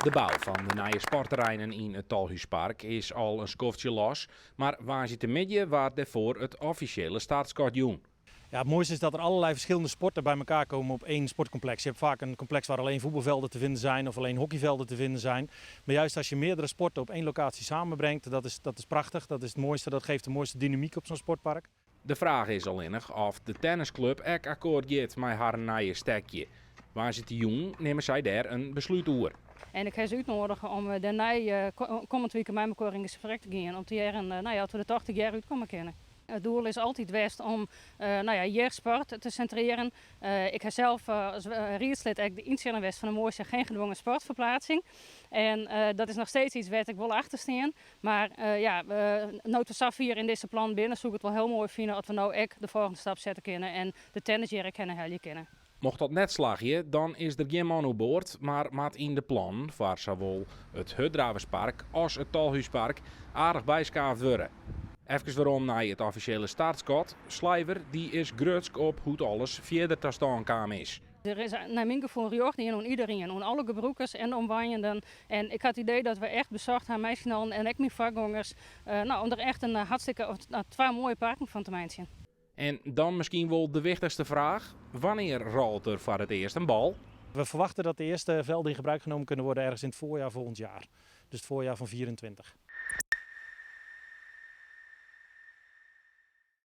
De bouw van de nieuwe sportterreinen in het Tolhuispark is al een skoftje los, maar waar zit de midden waar daarvoor het officiële startschot doen? Ja, het mooiste is dat er allerlei verschillende sporten bij elkaar komen op één sportcomplex. Je hebt vaak een complex waar alleen voetbalvelden te vinden zijn of alleen hockeyvelden te vinden zijn. Maar juist als je meerdere sporten op één locatie samenbrengt, dat is prachtig. Dat is het mooiste, dat geeft de mooiste dynamiek op zo'n sportpark. De vraag is alleen of de tennisclub ook akkoord gaat met haar nieuwe stekje. Waar zit de jong, nemen zij daar een besluit over. En ik ga ze uitnodigen om daarna komend weekend met elkaar in gesprek te gaan. Om te jaren, tot we de 80 jaar uit komen kennen. Het doel is altijd best om jeugdsport te centreren. Ik heb zelf als rietslid de instelling west van de mooiste geen gedwongen sportverplaatsing. En dat is nog steeds iets waar ik wil achter staan. Maar nooit we hier in deze plan binnen, zoek ik het wel heel mooi vinden dat we nou ook de volgende stap zetten kunnen en de tennisjaren kennen. Mocht dat net slagje, dan is er geen man op boord, maar maat in de plan voor zowel het Hutdraverspark als het Tolhuispark aardig bijschaafd worden. Even waarom naar het officiële startschot. Slijver die is grutsk op hoe het alles verder te staan kwam is. Er is naar mijn gevoel reordening aan iedereen, aan alle gebruikers en omwonenden. En ik had het idee dat we echt bezorgd hebben, meisjes en ik mijn vakgangers, om er echt een hartstikke twee mooie parken van te maken. En dan misschien wel de wichtigste vraag. Wanneer rolt er voor het eerst een bal? We verwachten dat de eerste velden in gebruik genomen kunnen worden ergens in het voorjaar volgend jaar. Dus het voorjaar van 2024.